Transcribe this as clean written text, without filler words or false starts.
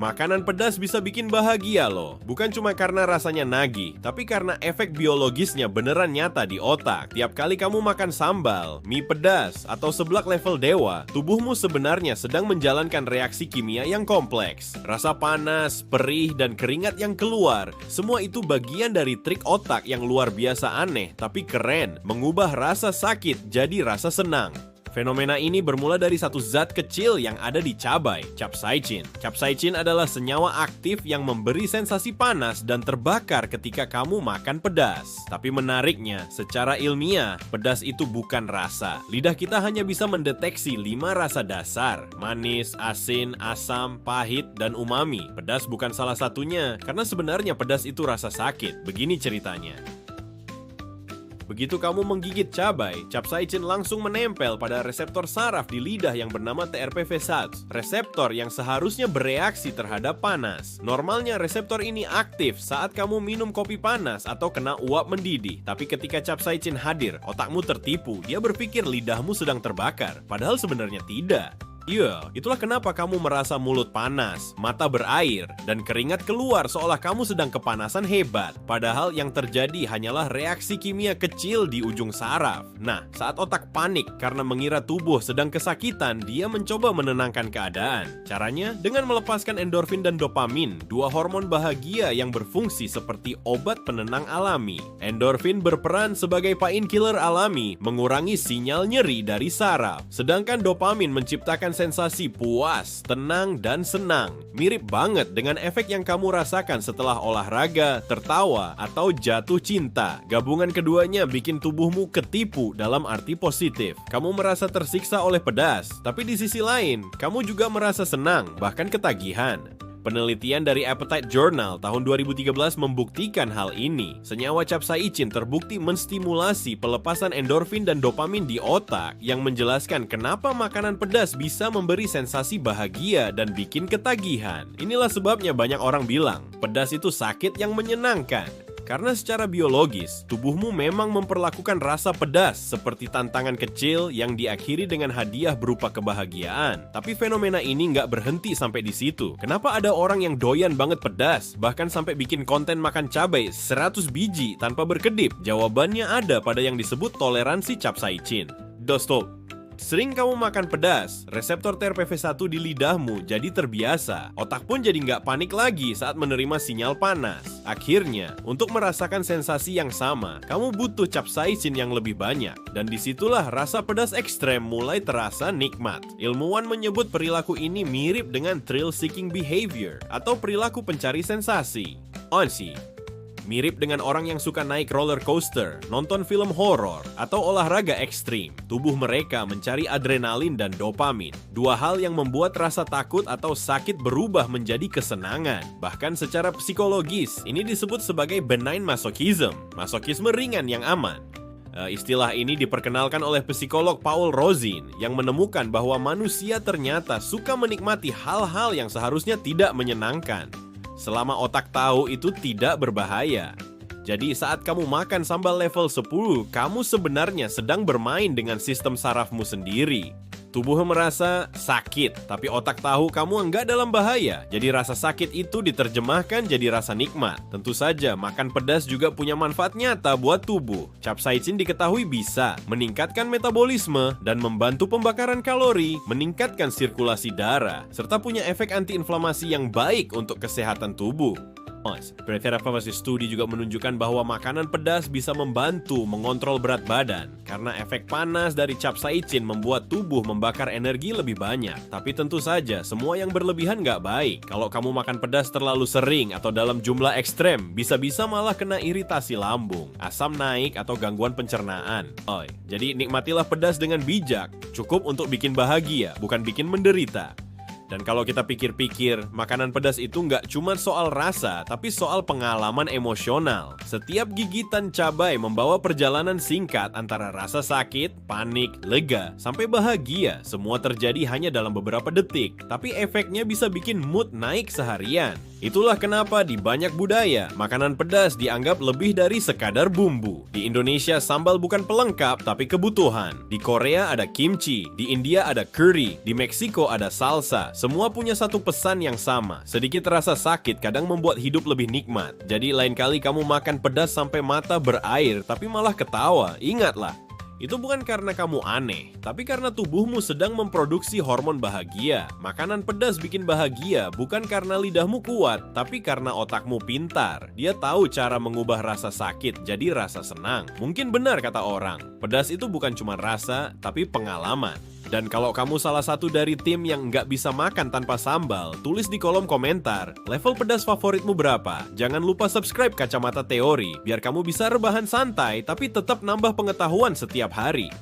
Makanan pedas bisa bikin bahagia loh. Bukan cuma karena rasanya nagih, tapi karena efek biologisnya beneran nyata di otak. Tiap kali kamu makan sambal, mie pedas, atau seblak level dewa, tubuhmu sebenarnya sedang menjalankan reaksi kimia yang kompleks. Rasa panas, perih, dan keringat yang keluar, semua itu bagian dari trik otak yang luar biasa aneh, tapi keren, mengubah rasa sakit jadi rasa senang. Fenomena ini bermula dari satu zat kecil yang ada di cabai, capsaicin. Capsaicin adalah senyawa aktif yang memberi sensasi panas dan terbakar ketika kamu makan pedas. Tapi menariknya, secara ilmiah, pedas itu bukan rasa. Lidah kita hanya bisa mendeteksi 5 rasa dasar: manis, asin, asam, pahit, dan umami. Pedas bukan salah satunya, karena sebenarnya pedas itu rasa sakit. Begini ceritanya. Begitu kamu menggigit cabai, capsaicin langsung menempel pada reseptor saraf di lidah yang bernama TRPV1, reseptor yang seharusnya bereaksi terhadap panas. Normalnya reseptor ini aktif saat kamu minum kopi panas atau kena uap mendidih. Tapi ketika capsaicin hadir, otakmu tertipu, dia berpikir lidahmu sedang terbakar, padahal sebenarnya tidak. Iya, itulah kenapa kamu merasa mulut panas, mata berair, dan keringat keluar seolah kamu sedang kepanasan hebat. Padahal yang terjadi hanyalah reaksi kimia kecil di ujung saraf. Nah, saat otak panik karena mengira tubuh sedang kesakitan, dia mencoba menenangkan keadaan. Caranya dengan melepaskan endorfin dan dopamin, dua hormon bahagia yang berfungsi seperti obat penenang alami. Endorfin berperan sebagai painkiller alami, mengurangi sinyal nyeri dari saraf. Sedangkan dopamin menciptakan sensasi puas, tenang, dan senang. Mirip banget dengan efek yang kamu rasakan setelah olahraga, tertawa, atau jatuh cinta. Gabungan keduanya bikin tubuhmu ketipu dalam arti positif. Kamu merasa tersiksa oleh pedas, tapi di sisi lain, kamu juga merasa senang, bahkan ketagihan. Penelitian dari Appetite Journal tahun 2013 membuktikan hal ini. Senyawa capsaicin terbukti menstimulasi pelepasan endorfin dan dopamin di otak yang menjelaskan kenapa makanan pedas bisa memberi sensasi bahagia dan bikin ketagihan. Inilah sebabnya banyak orang bilang, pedas itu sakit yang menyenangkan. Karena secara biologis, tubuhmu memang memperlakukan rasa pedas seperti tantangan kecil yang diakhiri dengan hadiah berupa kebahagiaan. Tapi fenomena ini nggak berhenti sampai di situ. Kenapa ada orang yang doyan banget pedas, bahkan sampai bikin konten makan cabai 100 biji tanpa berkedip? Jawabannya ada pada yang disebut toleransi capsaicin. Stop. Sering kamu makan pedas, reseptor TRPV1 di lidahmu jadi terbiasa. Otak pun jadi nggak panik lagi saat menerima sinyal panas. Akhirnya, untuk merasakan sensasi yang sama, kamu butuh capsaicin yang lebih banyak. Dan disitulah rasa pedas ekstrem mulai terasa nikmat. Ilmuwan menyebut perilaku ini mirip dengan thrill-seeking behavior atau perilaku pencari sensasi. Onsi. Mirip dengan orang yang suka naik roller coaster, nonton film horor, atau olahraga ekstrim. Tubuh mereka mencari adrenalin dan dopamin. Dua hal yang membuat rasa takut atau sakit berubah menjadi kesenangan. Bahkan secara psikologis, ini disebut sebagai benign masochism, masokisme ringan yang aman. Istilah ini diperkenalkan oleh psikolog Paul Rozin yang menemukan bahwa manusia ternyata suka menikmati hal-hal yang seharusnya tidak menyenangkan, selama otak tahu itu tidak berbahaya. Jadi saat kamu makan sambal level 10, kamu sebenarnya sedang bermain dengan sistem sarafmu sendiri. Tubuh merasa sakit, tapi otak tahu kamu enggak dalam bahaya. Jadi rasa sakit itu diterjemahkan jadi rasa nikmat. Tentu saja, makan pedas juga punya manfaat nyata buat tubuh. Capsaicin diketahui bisa meningkatkan metabolisme dan membantu pembakaran kalori, meningkatkan sirkulasi darah, serta punya efek antiinflamasi yang baik untuk kesehatan tubuh. Penelitian farmasi studi juga menunjukkan bahwa makanan pedas bisa membantu mengontrol berat badan karena efek panas dari capsaicin membuat tubuh membakar energi lebih banyak. Tapi tentu saja, semua yang berlebihan nggak baik. Kalau kamu makan pedas terlalu sering atau dalam jumlah ekstrem, bisa-bisa malah kena iritasi lambung, asam naik, atau gangguan pencernaan. Jadi nikmatilah pedas dengan bijak. Cukup untuk bikin bahagia, bukan bikin menderita. Dan kalau kita pikir-pikir, makanan pedas itu nggak cuma soal rasa, tapi soal pengalaman emosional. Setiap gigitan cabai membawa perjalanan singkat antara rasa sakit, panik, lega, sampai bahagia. Semua terjadi hanya dalam beberapa detik, tapi efeknya bisa bikin mood naik seharian. Itulah kenapa di banyak budaya, makanan pedas dianggap lebih dari sekadar bumbu. Di Indonesia, sambal bukan pelengkap, tapi kebutuhan. Di Korea ada kimchi, di India ada curry, di Meksiko ada salsa. Semua punya satu pesan yang sama. Sedikit rasa sakit kadang membuat hidup lebih nikmat. Jadi lain kali kamu makan pedas sampai mata berair, tapi malah ketawa. Ingatlah, itu bukan karena kamu aneh, tapi karena tubuhmu sedang memproduksi hormon bahagia. Makanan pedas bikin bahagia bukan karena lidahmu kuat, tapi karena otakmu pintar. Dia tahu cara mengubah rasa sakit jadi rasa senang. Mungkin benar kata orang, pedas itu bukan cuma rasa, tapi pengalaman. Dan kalau kamu salah satu dari tim yang nggak bisa makan tanpa sambal, tulis di kolom komentar, level pedas favoritmu berapa? Jangan lupa subscribe Kacamata Teori, biar kamu bisa rebahan santai tapi tetap nambah pengetahuan setiap hari.